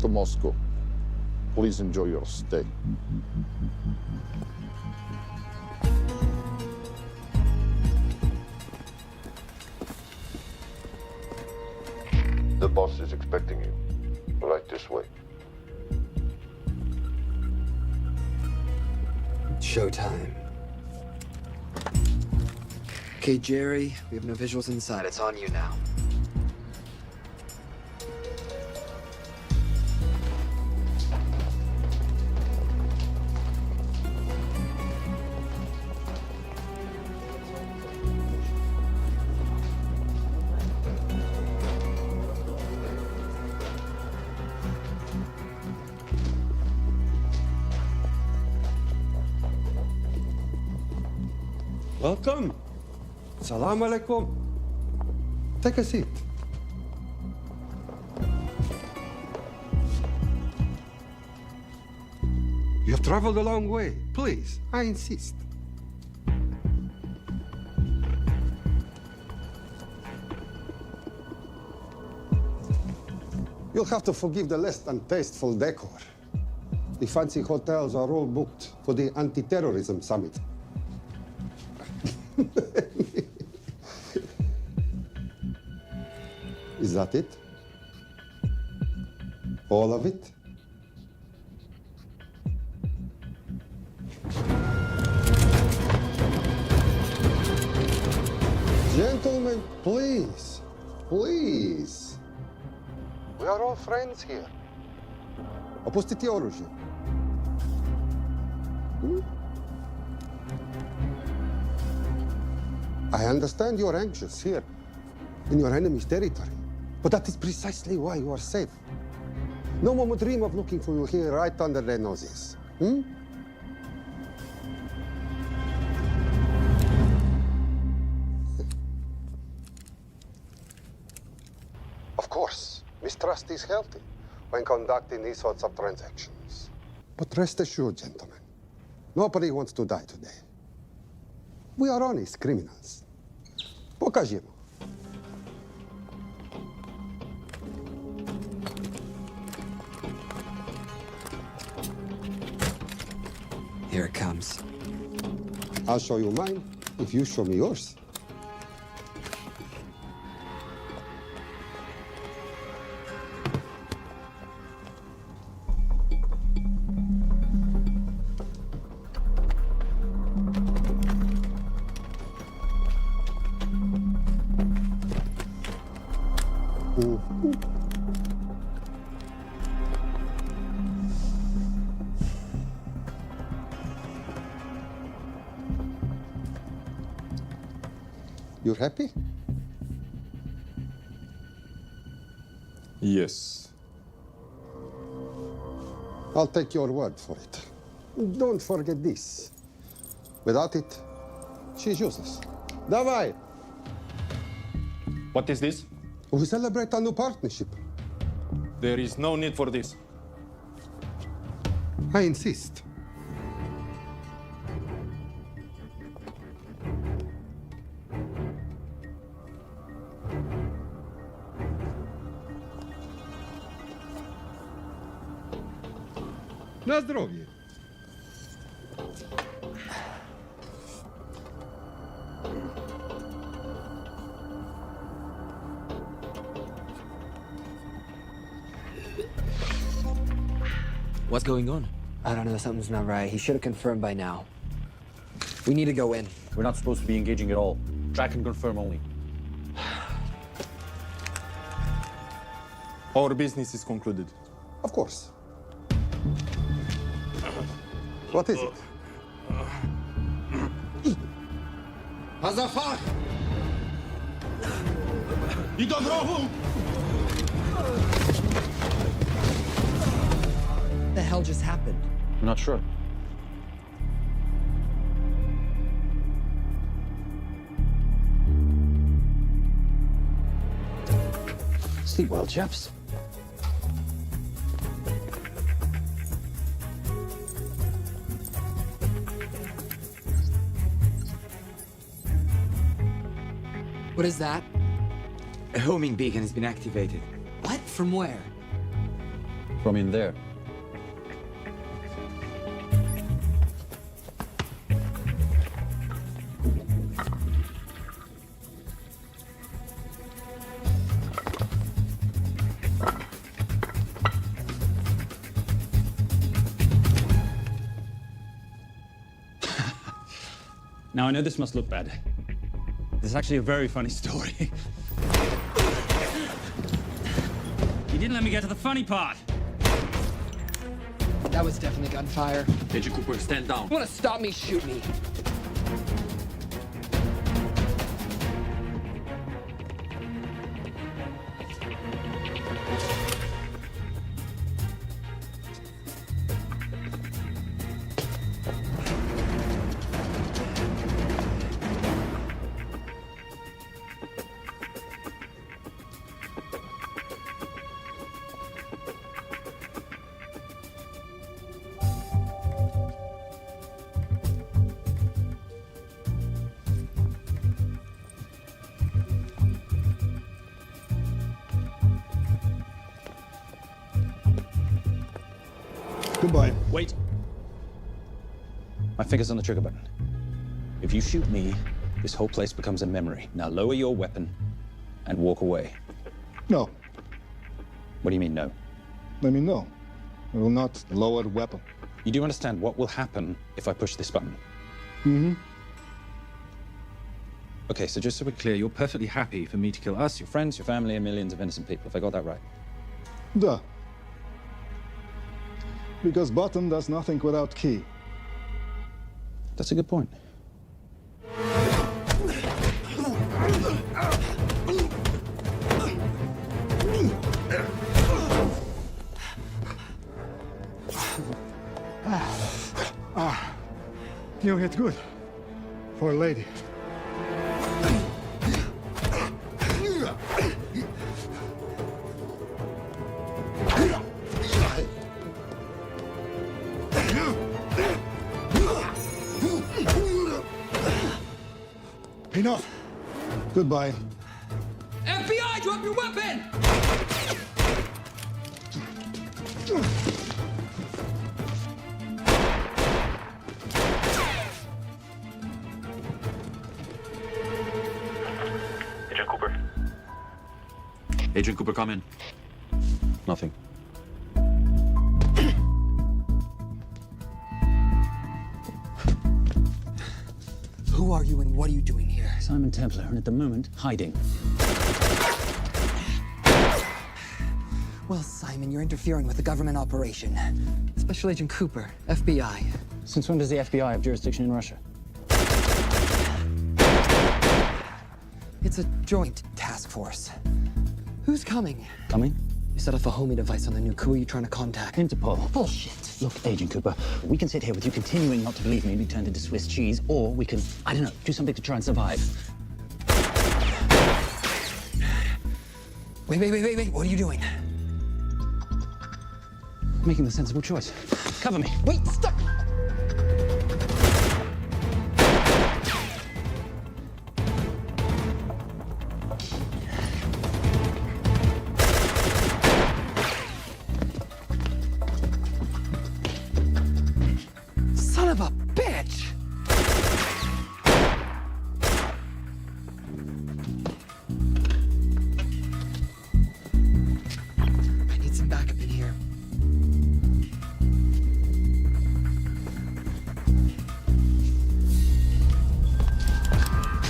to Moscow. Please enjoy your stay. The boss is expecting you. Right this way. Showtime. Okay, Jerry, we have no visuals inside. It's on you now. Welcome. Salam alaikum. Take a seat. You have traveled a long way. Please, I insist. You'll have to forgive the less than tasteful decor. The fancy hotels are all booked for the anti-terrorism summit. Is that it? All of it? Gentlemen, please, please. We are all friends here. Opustite oružje. I understand you're anxious here, in your enemy's territory. But that is precisely why you are safe. No one would dream of looking for you here right under their noses. Of course, mistrust is healthy when conducting these sorts of transactions. But rest assured, gentlemen, nobody wants to die today. We are honest criminals. Pokażemy. Here it comes. I'll show you mine if you show me yours. You're happy? Yes. I'll take your word for it. Don't forget this. Without it, she's useless. Давай! What is this? We celebrate a new partnership. There is no need for this. I insist. Na zdrowie. What's going on? I don't know, something's not right. He should have confirmed by now. We need to go in. We're not supposed to be engaging at all. Track and confirm only. Our business is concluded. Of course. What is it? Azafar! I do grobu! What the hell just happened? I'm not sure. Sleep well, chaps. What is that? A homing beacon has been activated. What? From where? From in there. Now, I know this must look bad. This is actually a very funny story. You didn't let me get to the funny part. That was definitely gunfire. Agent Cooper, stand down. Want to stop me, shoot me. Goodbye. Wait. My finger's on the trigger button. If you shoot me, this whole place becomes a memory. Now lower your weapon and walk away. No. What do you mean, no? I mean, no. I will not lower the weapon. You do understand what will happen if I push this button? Mm-hmm. Okay, so just so we're clear, you're perfectly happy for me to kill us, your friends, your family, and millions of innocent people. Have I got that right? Duh. Because button does nothing without key. That's a good point. You hit good. For a lady. Enough. Goodbye. FBI, drop your weapon! Agent Cooper. Agent Cooper, come in. Nothing. Who are you and what are you doing here? Simon Templar, and at the moment, hiding. Well, Simon, you're interfering with a government operation. Special Agent Cooper, FBI. Since when does the FBI have jurisdiction in Russia? It's a joint task force. Who's coming? Coming? You set off a homing device on the nuke. Who are you trying to contact? Interpol. Bullshit. Look, Agent Cooper, we can sit here with you continuing not to believe me and be turned into Swiss cheese, or we can, I don't know, do something to try and survive. Wait. What are you doing? Making the sensible choice. Cover me. Wait, stop! Son of a bitch! I need some backup in here.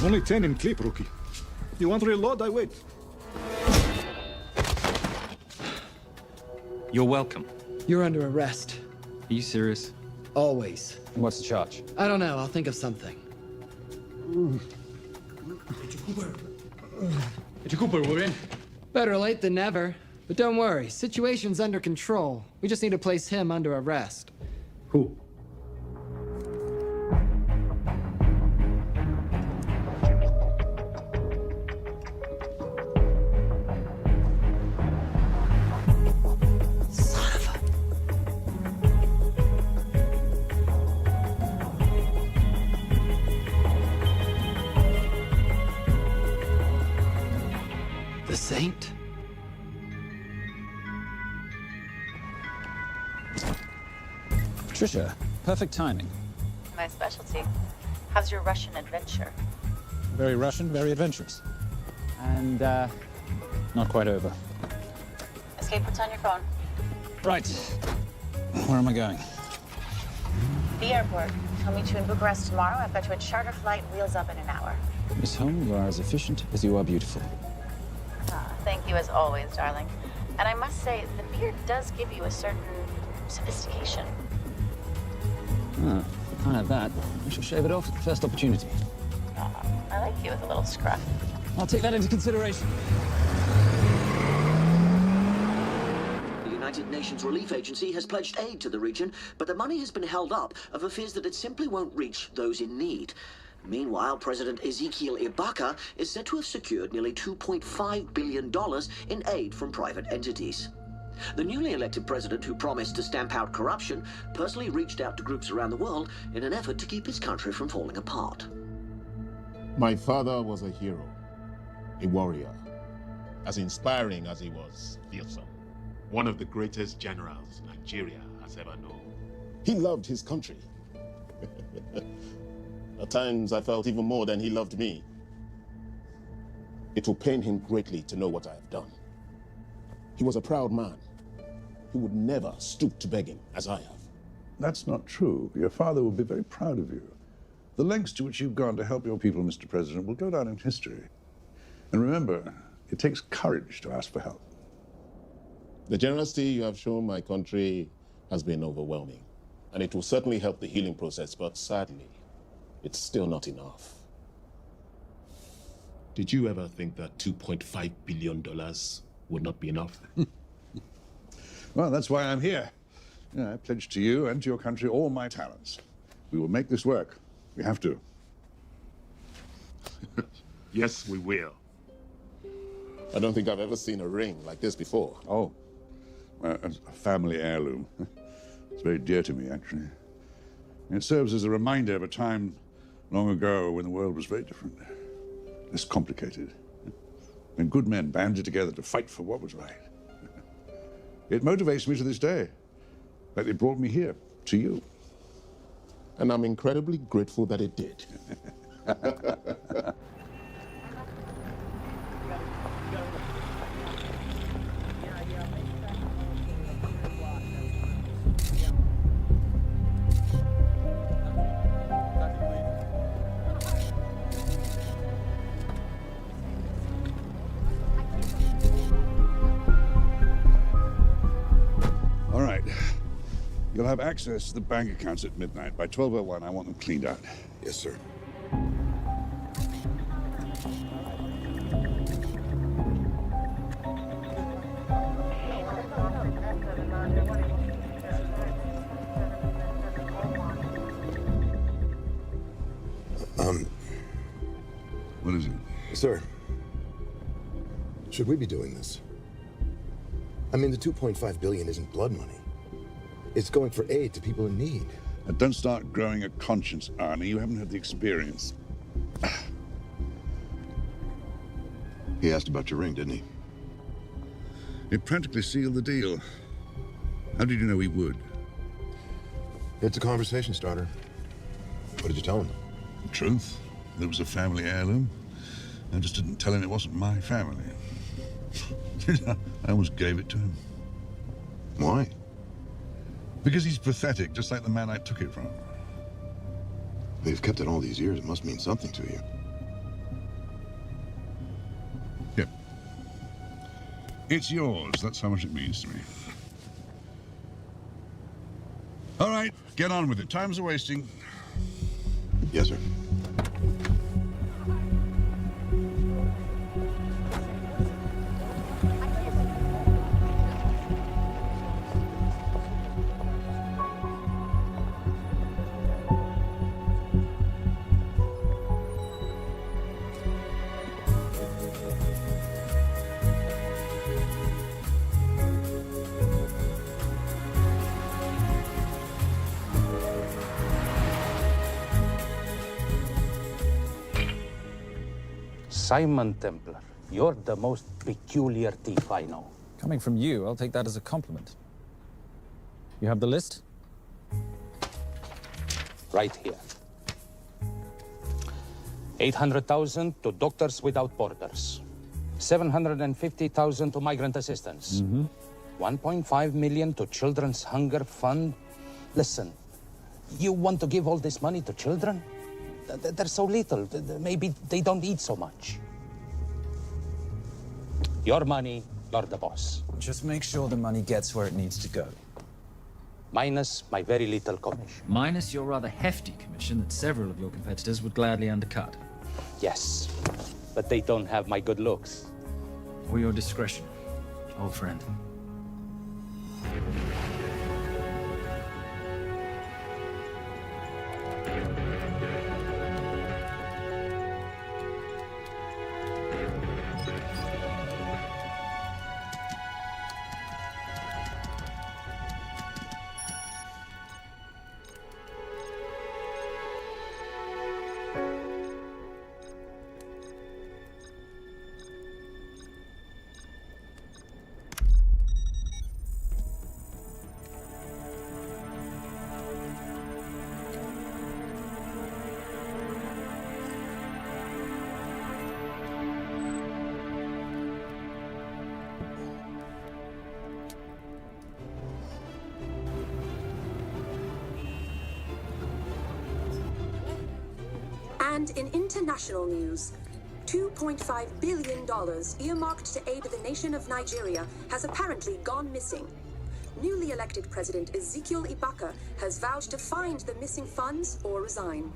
Only 10 in clip, rookie. You want to reload? I wait. You're welcome. You're under arrest. Are you serious? Always. And what's the charge? I don't know. I'll think of something. Agent Cooper, we're in. Better late than never. But don't worry. Situation's under control. We just need to place him under arrest. Who? Son of a... The Saint? Trisha, perfect timing. My specialty. How's your Russian adventure? Very Russian, very adventurous. And, not quite over. Escape what's on your phone. Right. Where am I going? The airport. I'll meet you in Bucharest tomorrow. I've got you a charter flight, wheels up in an hour. Miss Holmes, you are as efficient as you are beautiful. Thank you as always, darling. And I must say, the beard does give you a certain sophistication. Ah, if I have that, I shall shave it off at the first opportunity. I like you with a little scruff. I'll take that into consideration. The United Nations Relief Agency has pledged aid to the region, but the money has been held up over fears that it simply won't reach those in need. Meanwhile, President Ezekiel Ibaka is said to have secured nearly $2.5 billion in aid from private entities. The newly elected president, who promised to stamp out corruption, personally reached out to groups around the world in an effort to keep his country from falling apart. My father was a hero, a warrior, as inspiring as he was fearsome. One of the greatest generals Nigeria has ever known. He loved his country. At times, I felt even more than he loved me. It will pain him greatly to know what I have done. He was a proud man. He would never stoop to begging, as I have. That's not true. Your father will be very proud of you. The lengths to which you've gone to help your people, Mr. President, will go down in history. And remember, it takes courage to ask for help. The generosity you have shown my country has been overwhelming, and it will certainly help the healing process, but sadly, it's still not enough. Did you ever think that $2.5 billion would not be enough? Well, that's why I'm here. I pledge to you and to your country all my talents. We will make this work. We have to. Yes, we will. I don't think I've ever seen a ring like this before. Oh, a family heirloom. It's very dear to me, actually. It serves as a reminder of a time long ago when the world was very different, less complicated, when good men banded together to fight for what was right. It motivates me to this day, like it brought me here, to you. And I'm incredibly grateful that it did. All right. You'll have access to the bank accounts at midnight. By 12:01, I want them cleaned out. Yes, sir. What is it? Sir, should we be doing this? I mean, the $2.5 billion isn't blood money. It's going for aid to people in need. Now, don't start growing a conscience, Arnie. You haven't had the experience. He asked about your ring, didn't he? It practically sealed the deal. How did you know he would? It's a conversation starter. What did you tell him? The truth. There was a family heirloom. I just didn't tell him it wasn't my family. I almost gave it to him. Why? Because he's pathetic, just like the man I took it from. You've kept it all these years. It must mean something to you. Yep. It's yours. That's how much it means to me. All right, get on with it. Time's a wasting. Yes, sir. Simon Templar, you're the most peculiar thief I know. Coming from you, I'll take that as a compliment. You have the list? right here. 800,000 to Doctors Without Borders. 750,000 to migrant assistance. 1.5 million to Children's Hunger Fund. Listen, you want to give all this money to children? They're so little. Maybe they don't eat so much. Your money, you're the boss. Just make sure the money gets where it needs to go. Minus my very little commission. Minus your rather hefty commission that several of your competitors would gladly undercut. Yes, but they don't have my good looks. Or your discretion, old friend. And in international news, $2.5 billion earmarked to aid the nation of Nigeria has apparently gone missing. Newly elected President Ezekiel Ibaka has vowed to find the missing funds or resign.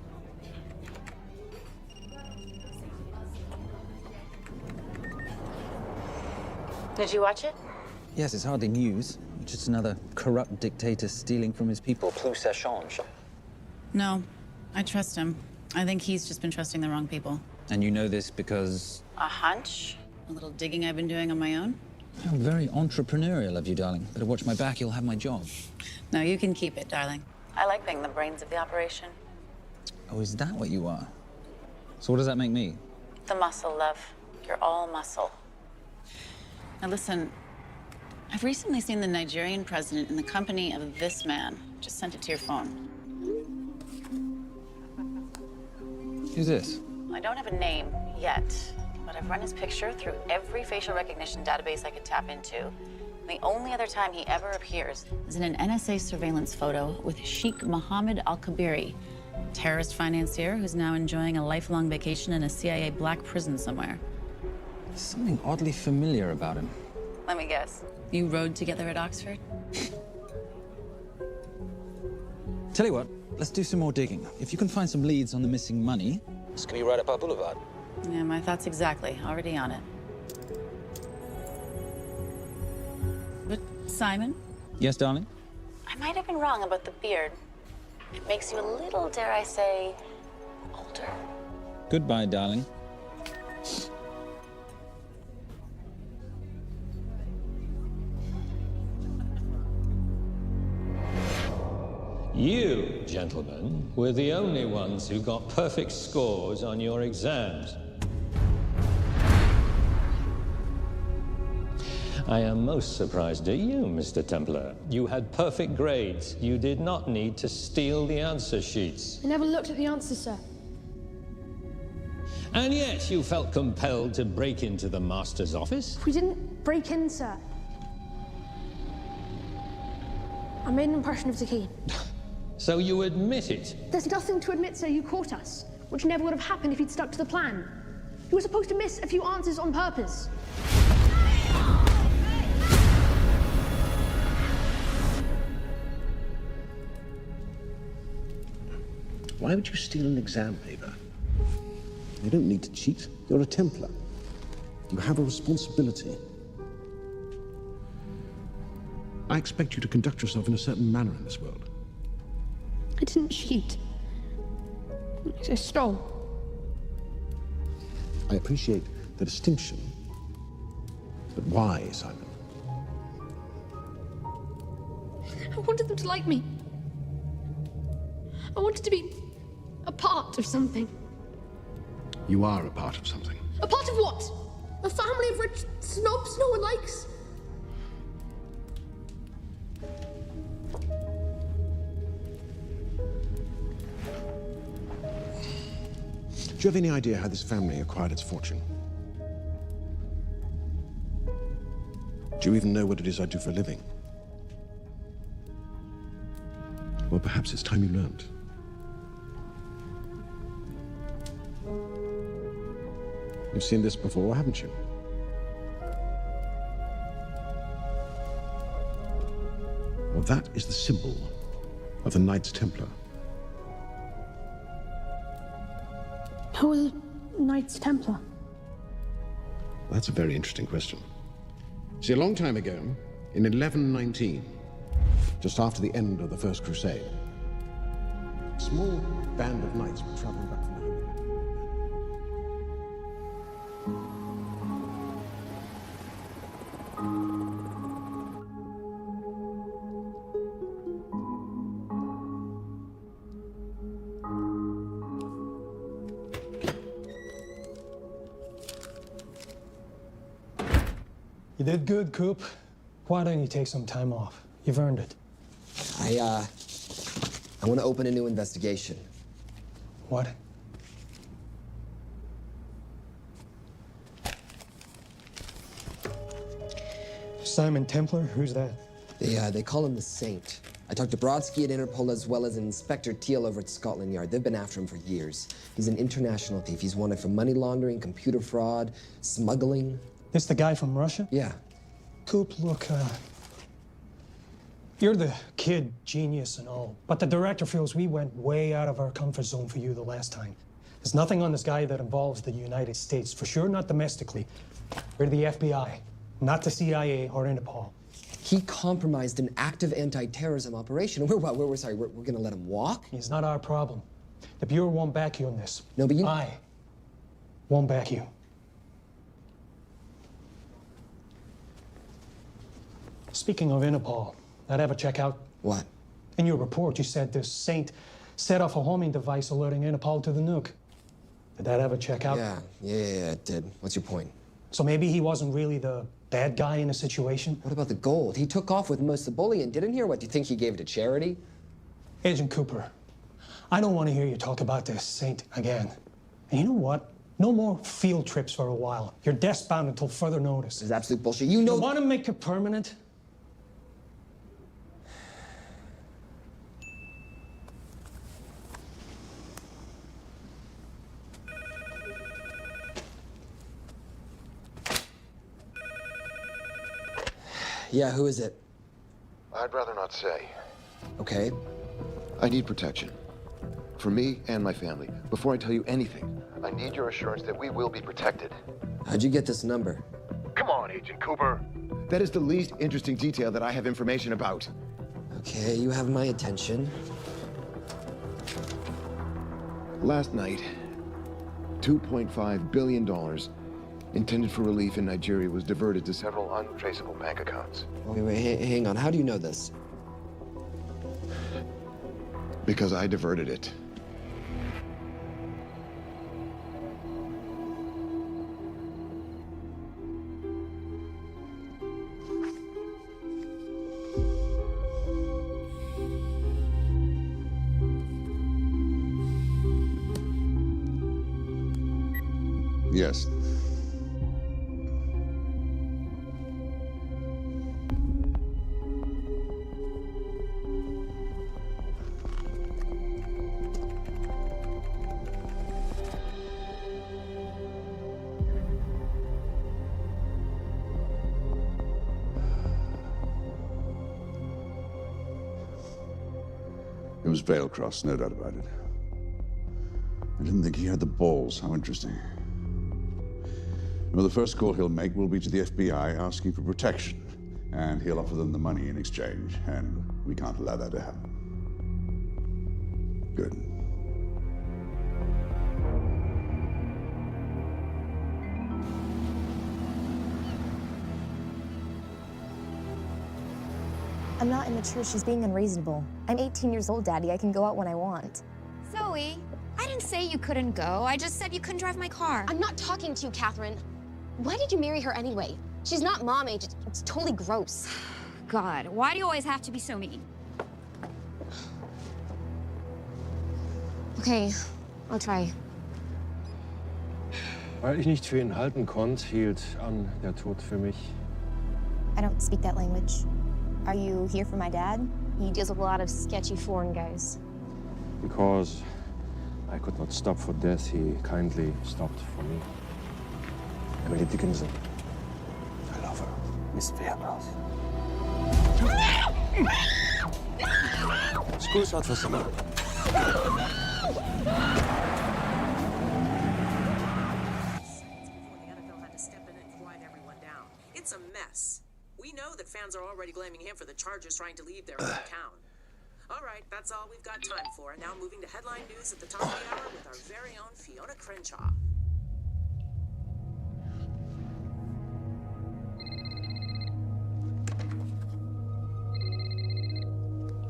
Did you watch it? Yes, it's hardly news. Just another corrupt dictator stealing from his people. Plus ça change. No, I trust him. I think he's just been trusting the wrong people. And you know this because... A hunch? A little digging I've been doing on my own? How very entrepreneurial of you, darling. Better watch my back, you'll have my job. No, you can keep it, darling. I like being the brains of the operation. Oh, is that what you are? So what does that make me? The muscle, love. You're all muscle. Now listen, I've recently seen the Nigerian president in the company of this man. Just sent it to your phone. Who's this? I don't have a name yet, but I've run his picture through every facial recognition database I could tap into. And the only other time he ever appears is in an NSA surveillance photo with Sheikh Mohammed Al-Kabiri, terrorist financier who's now enjoying a lifelong vacation in a CIA black prison somewhere. There's something oddly familiar about him. Let me guess. You rode together at Oxford? Tell you what, let's do some more digging. If you can find some leads on the missing money, this could be right up our boulevard. Yeah, my thoughts exactly. Already on it. But, Simon? Yes, darling? I might have been wrong about the beard. It makes you a little, dare I say, older. Goodbye, darling. You, gentlemen, were the only ones who got perfect scores on your exams. I am most surprised at you, Mr. Templar. You had perfect grades. You did not need to steal the answer sheets. I never looked at the answers, sir. And yet you felt compelled to break into the master's office? We didn't break in, sir. I made an impression of the key. So you admit it? There's nothing to admit, sir. You caught us, which never would have happened if you'd stuck to the plan. You were supposed to miss a few answers on purpose. Why would you steal an exam paper? You don't need to cheat. You're a Templar. You have a responsibility. I expect you to conduct yourself in a certain manner in this world. I didn't cheat. I stole. I appreciate the distinction. But why, Simon? I wanted them to like me. I wanted to be a part of something. You are a part of something. A part of what? A family of rich snobs no one likes? you have any idea how this family acquired its fortune? Do you even know what it is I do for a living? Well, perhaps it's time you learned. You've seen this before, haven't you? Well, that is the symbol of the Knights Templar. Who are the Knights Templar? That's a very interesting question. See, a long time ago, in 1119, just after the end of the First Crusade, a small band of knights were traveling back from the Holy Land. You did good, Coop. Why don't you take some time off? You've earned it. I want to open a new investigation. What? Simon Templar? Who's that? They call him the Saint. I talked to Brodsky at Interpol as well as Inspector Teal over at Scotland Yard. They've been after him for years. He's an international thief. He's wanted for money laundering, computer fraud, smuggling. This the guy from Russia? Yeah. Coop, look, you're the kid genius and all, but the director feels we went way out of our comfort zone for you the last time. There's nothing on this guy that involves the United States, for sure not domestically. We're the FBI, not the CIA or Interpol. He compromised an active anti-terrorism operation. We're gonna let him walk? He's not our problem. The Bureau won't back you on this. No, but you... I won't back you. Speaking of Interpol, that ever check out? What? In your report, you said this Saint set off a homing device alerting Interpol to the nuke. Did that ever check out? Yeah, it did. What's your point? So maybe he wasn't really the bad guy in the situation? What about the gold? He took off with most of the bullion, didn't he? Or what, do you think he gave it to charity? Agent Cooper, I don't want to hear you talk about this Saint again. And you know what? No more field trips for a while. You're desk-bound until further notice. This is absolute bullshit. You know... You want to make it permanent? Yeah, who is it? I'd rather not say. Okay. I need protection. For me and my family. Before I tell you anything, I need your assurance that we will be protected. How'd you get this number? Come on, Agent Cooper. That is the least interesting detail that I have information about. Okay, you have my attention. Last night, $2.5 billion intended for relief in Nigeria was diverted to several untraceable bank accounts. Wait, hang on. How do you know this? Because I diverted it. Yes. It was Veilcross, no doubt about it. I didn't think he had the balls. How interesting. Well, the first call he'll make will be to the FBI asking for protection, and he'll offer them the money in exchange, and we can't allow that to happen. Good. I'm not immature. She's being unreasonable. I'm 18 years old, Daddy. I can go out when I want. Zoe, I didn't say you couldn't go. I just said you couldn't drive my car. I'm not talking to you, Catherine. Why did you marry her anyway? She's not mom age. It's totally gross. God, why do you always have to be so mean? Okay, I'll try. Weil ich nicht für ihn halten konnte, hielt an der Tod für mich. I don't speak that language. Are you here for my dad? He deals with a lot of sketchy foreign guys. Because I could not stop for death, he kindly stopped for me. Emily Dickinson. I love her. Miss Fairmouth. School's out for summer. It's a mess. We know that fans are already blaming him for the Chargers trying to leave their hometown. All right, that's all we've got time for. And now moving to headline news at the top of the hour with our very own Fiona Crenshaw.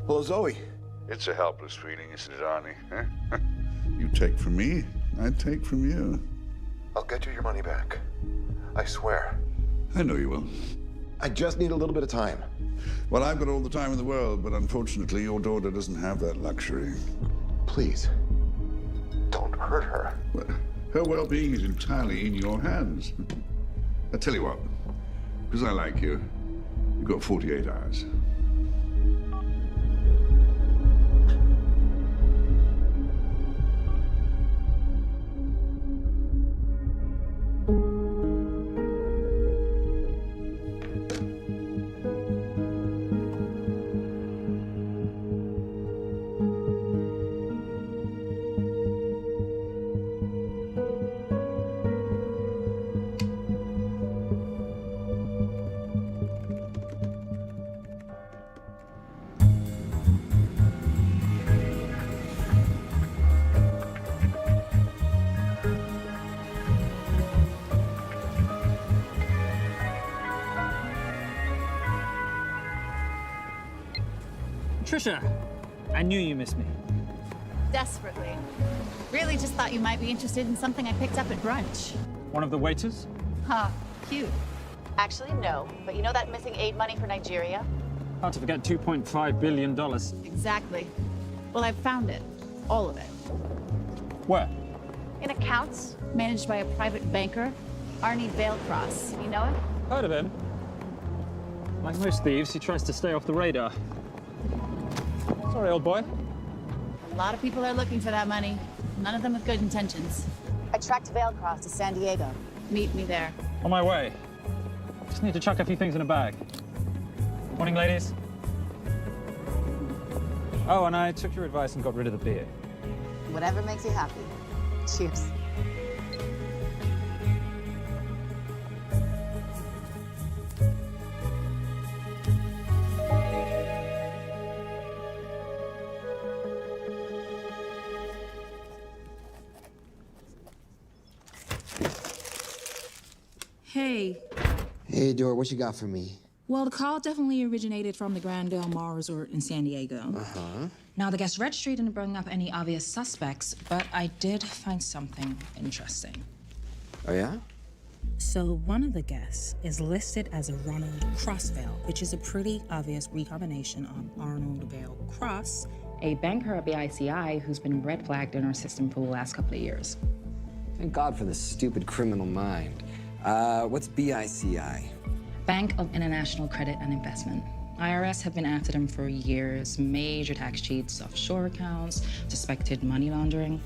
Hello, Zoe. It's a helpless feeling, isn't it, Arnie? Huh? You take from me, I take from you. I'll get you your money back. I swear. I know you will. I just need a little bit of time. Well, I've got all the time in the world, but unfortunately, your daughter doesn't have that luxury. Please, don't hurt her. Well, her well-being is entirely in your hands. I tell you what, because I like you, you've got 48 hours. Trisha, I knew you missed me. Desperately. Really just thought you might be interested in something I picked up at brunch. One of the waiters? Huh, cute. Actually, no. But you know that missing aid money for Nigeria? Hard to forget $2.5 billion. Exactly. Well, I've found it. All of it. Where? In accounts managed by a private banker, Arnie Veilcross. You know him? Heard of him. Like most thieves, he tries to stay off the radar. Sorry, old boy. A lot of people are looking for that money. None of them with good intentions. I tracked Veilcross to San Diego. Meet me there. On my way. Just need to chuck a few things in a bag. Morning, ladies. Oh, and I took your advice and got rid of the beer. Whatever makes you happy. Cheers. Hey. Hey, Dora, what you got for me? Well, the call definitely originated from the Grand Del Mar Resort in San Diego. Uh-huh. Now, the guest registry didn't bring up any obvious suspects, but I did find something interesting. Oh, yeah? So one of the guests is listed as a Ronald Crossvale, which is a pretty obvious recombination on Arnold Vale Cross, a banker at BICI who's been red flagged in our system for the last couple of years. Thank God for this stupid criminal mind. What's BICI? Bank of International Credit and Investment. IRS have been after them for years. Major tax cheats, offshore accounts, suspected money laundering.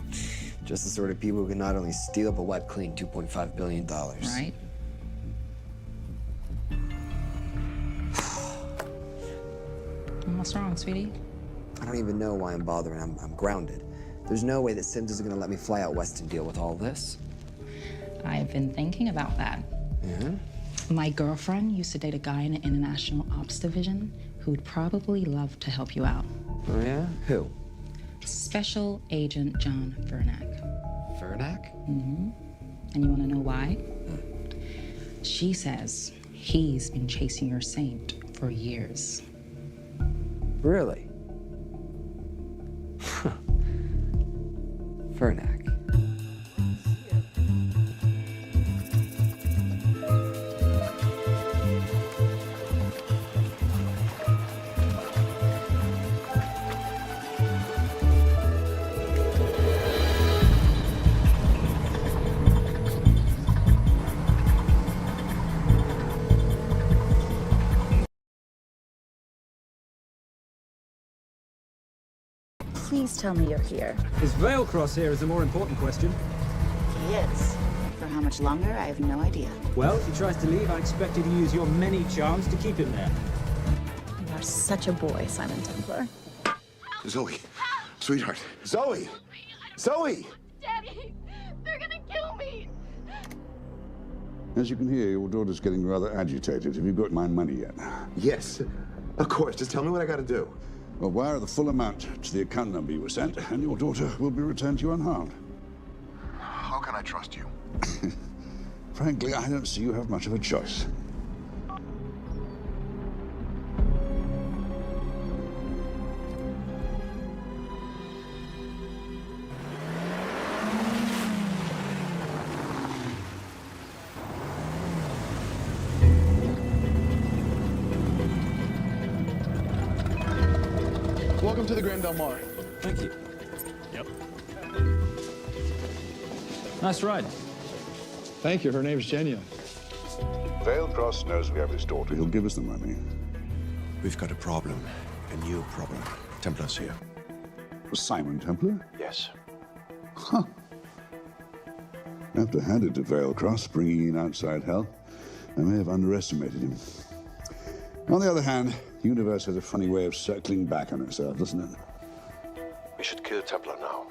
Just the sort of people who can not only steal but wipe clean $2.5 billion. Right. What's wrong, sweetie? I don't even know why I'm bothering. I'm grounded. There's no way that Sims is gonna let me fly out west and deal with all this. I've been thinking about that. Yeah? My girlfriend used to date a guy in the International Ops Division who'd probably love to help you out. Oh, yeah? Who? Special Agent John Vernack. Vernack? Mm-hmm. And you want to know why? She says he's been chasing your Saint for years. Really? Vernack. Please tell me you're here. Is Veilcross here is the more important question. He is. For how much longer, I have no idea. Well, if he tries to leave, I expect you to use your many charms to keep him there. You are such a boy, Simon Templar. Zoe, sweetheart. Zoe! Zoe! Daddy, they're gonna kill me. As you can hear, your daughter's getting rather agitated. Have you got my money yet? Yes, of course. Just tell me what I gotta do. Well, wire the full amount to the account number you were sent, and your daughter will be returned to you unharmed. How can I trust you? Frankly, I don't see you have much of a choice. Welcome to the Grand Del Mar. Thank you. Yep. Nice ride. Thank you. Her name's Genya. Veilcross knows we have his daughter. He'll give us the money. We've got a problem. A new problem. Templar's here. Simon Templar? Yes. Huh. I have to hand it to Veilcross, bringing in outside help. I may have underestimated him. On the other hand, the universe has a funny way of circling back on itself, doesn't it? We should kill Templar now.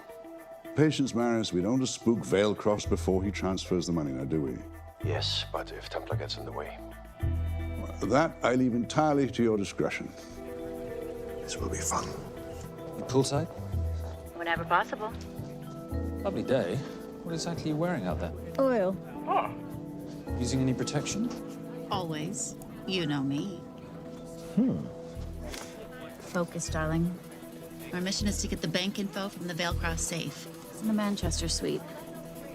Patience, Maris. We don't want to spook Veilcross before he transfers the money, now, do we? Yes, but if Templar gets in the way. Well, that I leave entirely to your discretion. This will be fun. Poolside? Whenever possible. Lovely day. What exactly are you wearing out there? Oil. Using any protection? Always. You know me. Focus, darling. Our mission is to get the bank info from the Veilcross safe. It's in the Manchester suite.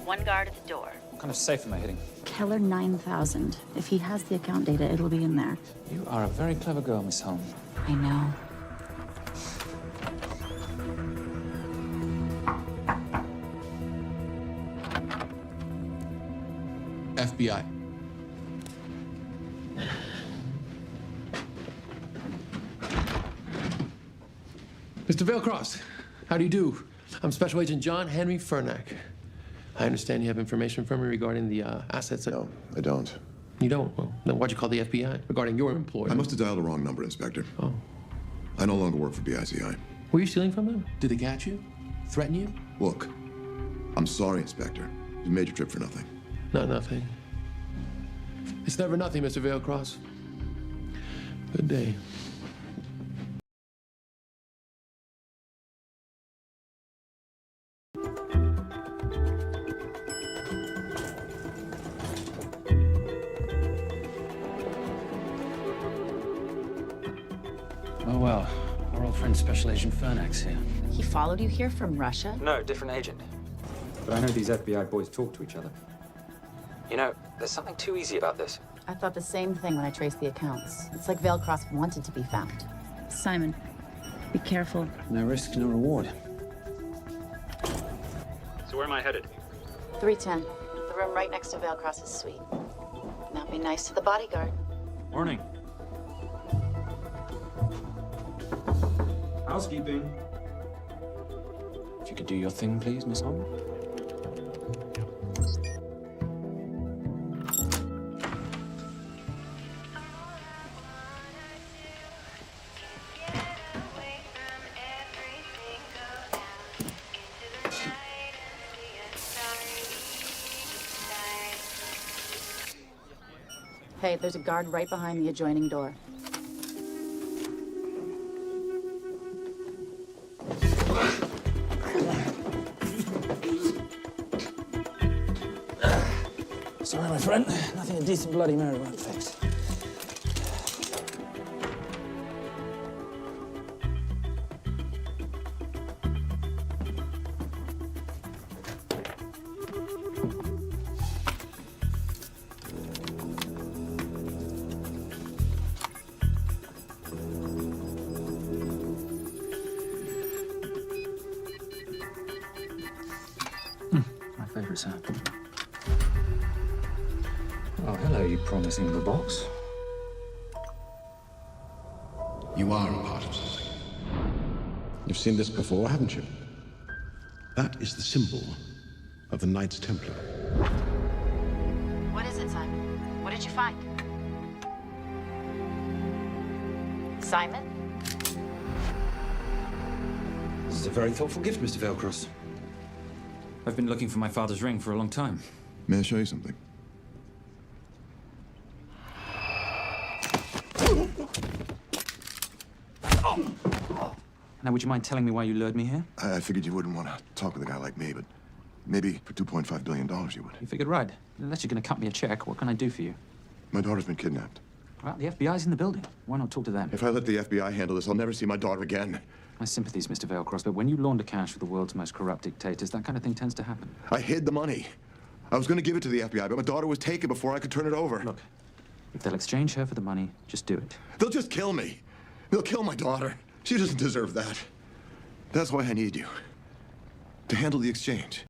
One guard at the door. What kind of safe am I hitting? Keller 9000. If he has the account data, it'll be in there. You are a very clever girl, Miss Holm. I know. FBI. Mr. Veilcross, how do you do? I'm Special Agent John Henry Furnack. I understand you have information from me regarding the assets. No, I don't. You don't? Well, then why'd you call the FBI regarding your employer? I must have dialed the wrong number, Inspector. Oh. I no longer work for BICI. Were you stealing from them? Did they catch you? Threaten you? Look, I'm sorry, Inspector. You made your trip for nothing. Not nothing. It's never nothing, Mr. Veilcross. Good day. Oh, well. Our old friend Special Agent Furnack's here. He followed you here from Russia? No, different agent. But I know these FBI boys talk to each other. You know, there's something too easy about this. I thought the same thing when I traced the accounts. It's like Veilcross wanted to be found. Simon, be careful. No risk, no reward. So where am I headed? 310. The room right next to Veilcross's suite. Now be nice to the bodyguard. Morning. Housekeeping. If you could do your thing, please, Miss Holm. Hey, there's a guard right behind the adjoining door. Sorry, my friend. Nothing a decent Bloody Mary won't fix. My favorite sound. Oh, hello, you promising the box. You are a part of something. You've seen this before, haven't you? That is the symbol of the Knights Templar. What is it, Simon? What did you find? Simon? This is a very thoughtful gift, Mr. Veilcross. I've been looking for my father's ring for a long time. May I show you something? Now, would you mind telling me why you lured me here? I figured you wouldn't want to talk with a guy like me, but maybe for $2.5 billion you would. You figured right. Unless you're going to cut me a check, what can I do for you? My daughter's been kidnapped. Well, the FBI's in the building. Why not talk to them? If I let the FBI handle this, I'll never see my daughter again. My sympathies, Mr. Veilcross, but when you launder cash for the world's most corrupt dictators, that kind of thing tends to happen. I hid the money. I was going to give it to the FBI, but my daughter was taken before I could turn it over. Look, if they'll exchange her for the money, just do it. They'll just kill me. They'll kill my daughter. She doesn't deserve that. That's why I need you. To handle the exchange.